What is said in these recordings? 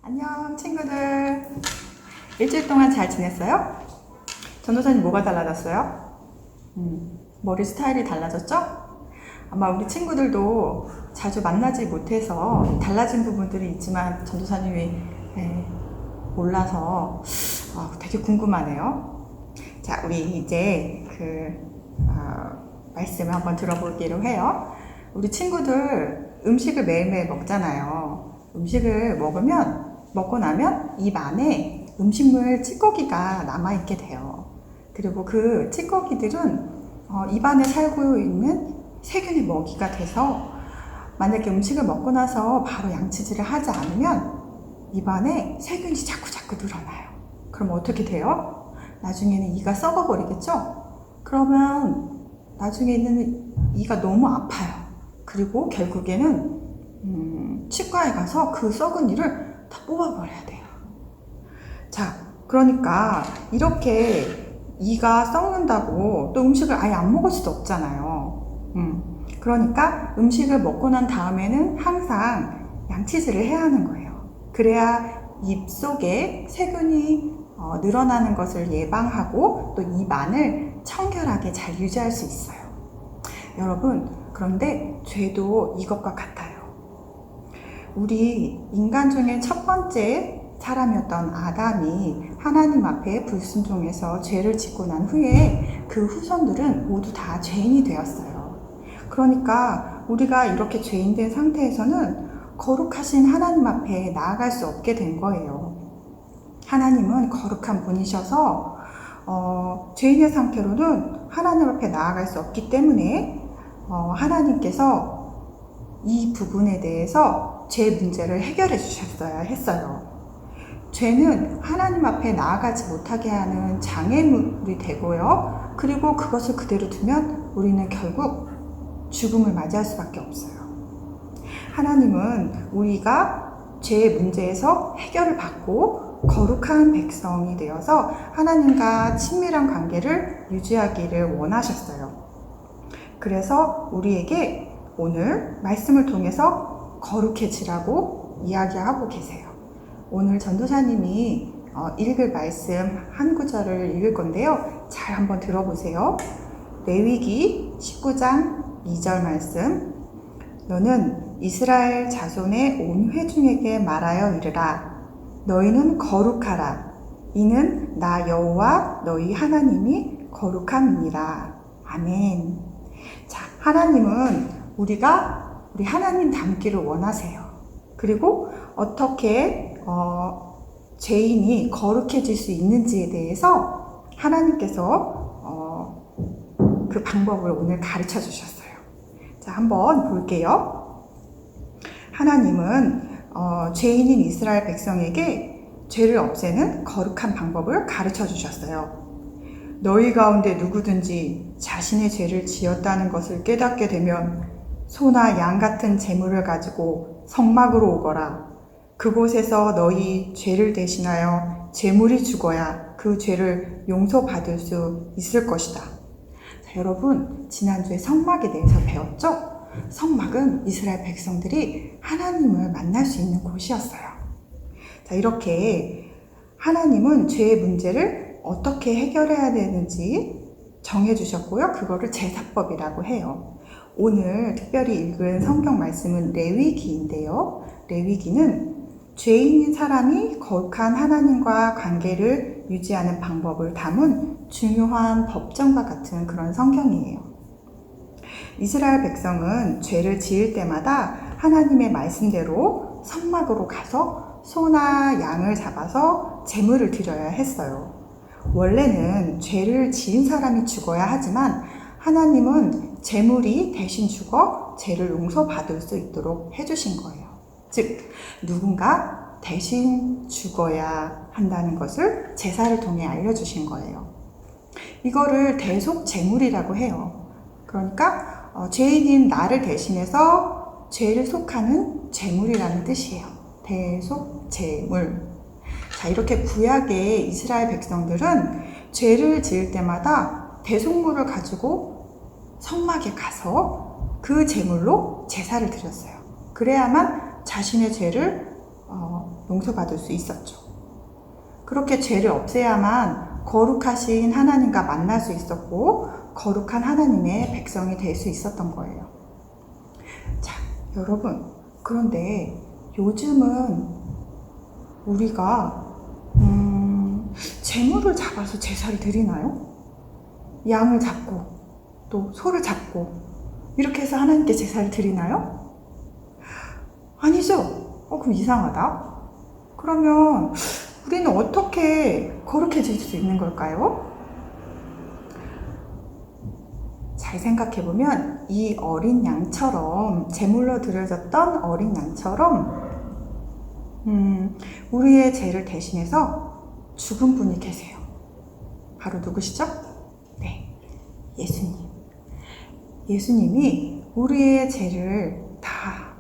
안녕 친구들. 일주일 동안 잘 지냈어요? 전도사님 뭐가 달라졌어요? 머리 스타일이 달라졌죠? 아마 우리 친구들도 자주 만나지 못해서 달라진 부분들이 있지만 전도사님이 몰라서 되게 궁금하네요. 자, 우리 이제 말씀을 한번 들어보기로 해요. 우리 친구들 음식을 매일매일 먹잖아요. 음식을 먹고 나면 입 안에 음식물 찌꺼기가 남아있게 돼요. 그리고 그 찌꺼기들은 입 안에 살고 있는 세균의 먹이가 돼서 만약에 음식을 먹고 나서 바로 양치질을 하지 않으면 입 안에 세균이 자꾸 늘어나요. 그럼 어떻게 돼요? 나중에는 이가 썩어버리겠죠? 그러면 나중에는 이가 너무 아파요. 그리고 결국에는 치과에 가서 그 썩은 이를 다 뽑아버려야 돼요. 자, 그러니까 이렇게 이가 썩는다고 또 음식을 아예 안 먹을 수도 없잖아요. 그러니까 음식을 먹고 난 다음에는 항상 양치질을 해야 하는 거예요. 그래야 입 속에 세균이 늘어나는 것을 예방하고 또 입 안을 청결하게 잘 유지할 수 있어요. 여러분, 그런데 죄도 이것과 같아요. 우리 인간 중에 첫 번째 사람이었던 아담이 하나님 앞에 불순종해서 죄를 짓고 난 후에 그 후손들은 모두 다 죄인이 되었어요. 그러니까 우리가 이렇게 죄인 된 상태에서는 거룩하신 하나님 앞에 나아갈 수 없게 된 거예요. 하나님은 거룩한 분이셔서 죄인의 상태로는 하나님 앞에 나아갈 수 없기 때문에 하나님께서 이 부분에 대해서 죄 문제를 해결해 주셨어야 했어요. 죄는 하나님 앞에 나아가지 못하게 하는 장애물이 되고요. 그리고 그것을 그대로 두면 우리는 결국 죽음을 맞이할 수밖에 없어요. 하나님은 우리가 죄의 문제에서 해결을 받고 거룩한 백성이 되어서 하나님과 친밀한 관계를 유지하기를 원하셨어요. 그래서 우리에게 오늘 말씀을 통해서 거룩해지라고 이야기하고 계세요. 오늘 전도사님이 읽을 말씀 한 구절을 읽을 건데요. 잘 한번 들어보세요. 레위기 19장 2절 말씀. 너는 이스라엘 자손의 온 회중에게 말하여 이르라. 너희는 거룩하라. 이는 나 여호와 너희 하나님이 거룩함이니라. 아멘. 자, 하나님은 우리 하나님 닮기를 원하세요. 그리고 어떻게 죄인이 거룩해질 수 있는지에 대해서 하나님께서 그 방법을 오늘 가르쳐 주셨어요. 자, 한번 볼게요. 하나님은 죄인인 이스라엘 백성에게 죄를 없애는 거룩한 방법을 가르쳐 주셨어요. 너희 가운데 누구든지 자신의 죄를 지었다는 것을 깨닫게 되면 소나 양 같은 재물을 가지고 성막으로 오거라. 그곳에서 너희 죄를 대신하여 재물이 죽어야 그 죄를 용서받을 수 있을 것이다. 자, 여러분, 지난주에 성막에 대해서 배웠죠? 성막은 이스라엘 백성들이 하나님을 만날 수 있는 곳이었어요. 자, 이렇게 하나님은 죄의 문제를 어떻게 해결해야 되는지 정해주셨고요. 그거를 제사법이라고 해요. 오늘 특별히 읽은 성경 말씀은 레위기인데요. 레위기는 죄인인 사람이 거룩한 하나님과 관계를 유지하는 방법을 담은 중요한 법정과 같은 그런 성경이에요. 이스라엘 백성은 죄를 지을 때마다 하나님의 말씀대로 성막으로 가서 소나 양을 잡아서 제물을 드려야 했어요. 원래는 죄를 지은 사람이 죽어야 하지만 하나님은 제물이 대신 죽어 죄를 용서받을 수 있도록 해주신 거예요. 즉, 누군가 대신 죽어야 한다는 것을 제사를 통해 알려주신 거예요. 이거를 대속제물이라고 해요. 그러니까 죄인인 나를 대신해서 죄를 속하는 제물이라는 뜻이에요. 대속제물. 자, 이렇게 구약의 이스라엘 백성들은 죄를 지을 때마다 대속물을 가지고 성막에 가서 그 제물로 제사를 드렸어요. 그래야만 자신의 죄를 용서받을 수 있었죠. 그렇게 죄를 없애야만 거룩하신 하나님과 만날 수 있었고 거룩한 하나님의 백성이 될 수 있었던 거예요. 자, 여러분, 그런데 요즘은 우리가 재물을 잡아서 제사를 드리나요? 양을 잡고 또 소를 잡고 이렇게 해서 하나님께 제사를 드리나요? 아니죠. 그럼 이상하다. 그러면 우리는 어떻게 거룩해질 수 있는 걸까요? 잘 생각해보면 이 어린 양처럼, 제물로 드려졌던 어린 양처럼 우리의 죄를 대신해서 죽은 분이 계세요. 바로 누구시죠? 네, 예수님. 예수님이 우리의 죄를 다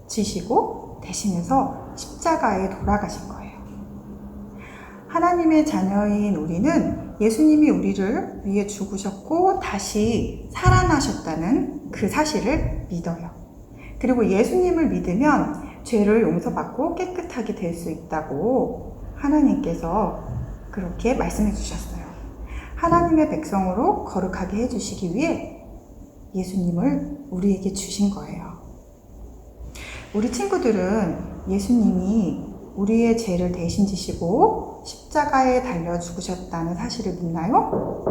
지시고 대신해서 십자가에 돌아가신 거예요. 하나님의 자녀인 우리는 예수님이 우리를 위해 죽으셨고 다시 살아나셨다는 그 사실을 믿어요. 그리고 예수님을 믿으면 죄를 용서받고 깨끗하게 될 수 있다고 하나님께서 그렇게 말씀해 주셨어요. 하나님의 백성으로 거룩하게 해주시기 위해 예수님을 우리에게 주신 거예요. 우리 친구들은 예수님이 우리의 죄를 대신 지시고 십자가에 달려 죽으셨다는 사실을 믿나요?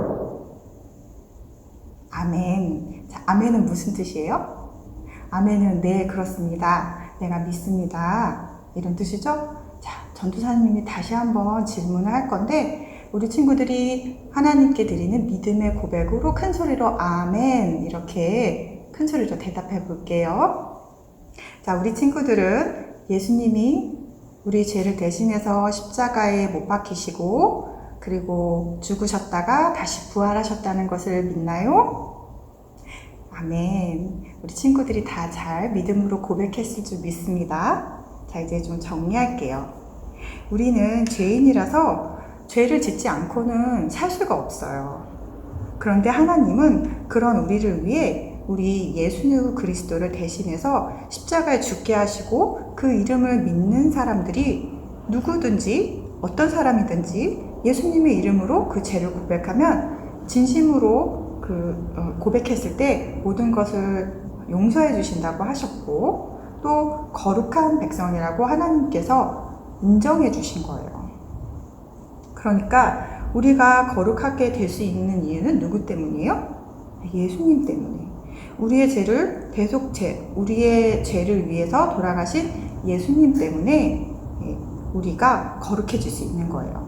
아멘. 자, 아멘은 무슨 뜻이에요? 아멘은 네, 그렇습니다. 내가 믿습니다. 이런 뜻이죠? 자, 전도사님이 다시 한번 질문을 할 건데 우리 친구들이 하나님께 드리는 믿음의 고백으로 큰 소리로 아멘 이렇게 큰 소리로 대답해 볼게요. 자, 우리 친구들은 예수님이 우리 죄를 대신해서 십자가에 못 박히시고 그리고 죽으셨다가 다시 부활하셨다는 것을 믿나요? 아멘. 우리 친구들이 다 잘 믿음으로 고백했을 줄 믿습니다. 자, 이제 좀 정리할게요. 우리는 죄인이라서 죄를 짓지 않고는 살 수가 없어요. 그런데 하나님은 그런 우리를 위해 우리 예수 그리스도를 대신해서 십자가에 죽게 하시고 그 이름을 믿는 사람들이 누구든지 어떤 사람이든지 예수님의 이름으로 그 죄를 고백하면 진심으로 고백했을 때 모든 것을 용서해 주신다고 하셨고 또 거룩한 백성이라고 하나님께서 인정해 주신 거예요. 그러니까 우리가 거룩하게 될 수 있는 이유는 누구 때문이에요? 예수님 때문에. 우리의 죄를 위해서 돌아가신 예수님 때문에 우리가 거룩해질 수 있는 거예요.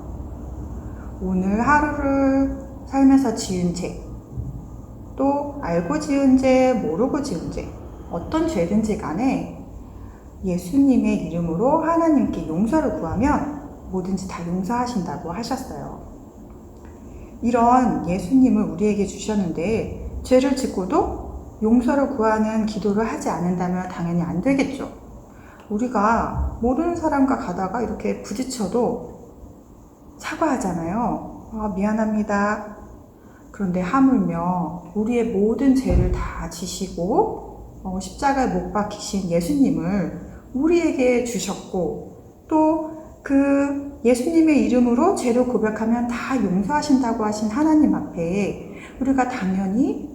오늘 하루를 살면서 지은 죄, 또 알고 지은 죄, 모르고 지은 죄, 어떤 죄든지 간에 예수님의 이름으로 하나님께 용서를 구하면 뭐든지 다 용서하신다고 하셨어요. 이런 예수님을 우리에게 주셨는데 죄를 짓고도 용서를 구하는 기도를 하지 않는다면 당연히 안 되겠죠. 우리가 모르는 사람과 가다가 이렇게 부딪혀도 사과하잖아요. 미안합니다. 그런데 하물며 우리의 모든 죄를 다 지시고 십자가에 못 박히신 예수님을 우리에게 주셨고 또 그 예수님의 이름으로 죄를 고백하면 다 용서하신다고 하신 하나님 앞에 우리가 당연히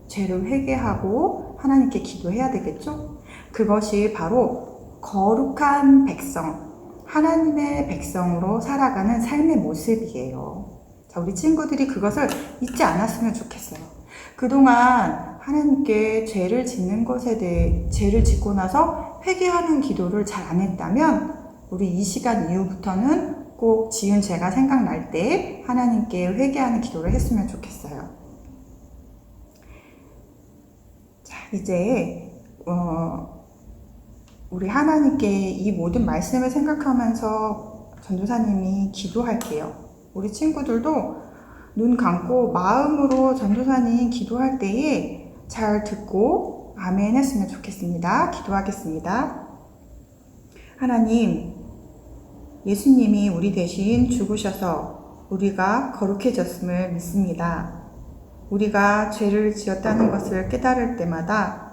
죄를 회개하고 하나님께 기도해야 되겠죠? 그것이 바로 거룩한 백성, 하나님의 백성으로 살아가는 삶의 모습이에요. 자, 우리 친구들이 그것을 잊지 않았으면 좋겠어요. 그동안 하나님께 죄를 짓는 것에 대해 죄를 짓고 나서 회개하는 기도를 잘 안 했다면 우리 이 시간 이후부터는 꼭 지은 죄가 생각날 때 하나님께 회개하는 기도를 했으면 좋겠어요. 자, 이제 우리 하나님께 이 모든 말씀을 생각하면서 전도사님이 기도할게요. 우리 친구들도 눈 감고 마음으로 전도사님 기도할 때에 잘 듣고 아멘 했으면 좋겠습니다. 기도하겠습니다. 하나님, 예수님이 우리 대신 죽으셔서 우리가 거룩해졌음을 믿습니다. 우리가 죄를 지었다는 것을 깨달을 때마다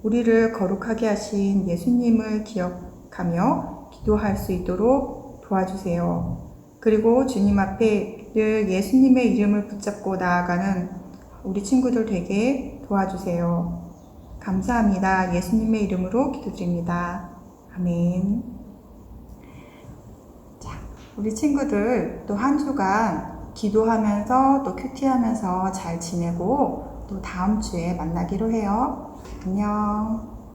우리를 거룩하게 하신 예수님을 기억하며 기도할 수 있도록 도와주세요. 그리고 주님 앞에 늘 예수님의 이름을 붙잡고 나아가는 우리 친구들 되게 도와주세요. 감사합니다. 예수님의 이름으로 기도드립니다. 아멘. 자, 우리 친구들 또 한 주간 기도하면서 또 큐티하면서 잘 지내고 또 다음 주에 만나기로 해요. 안녕.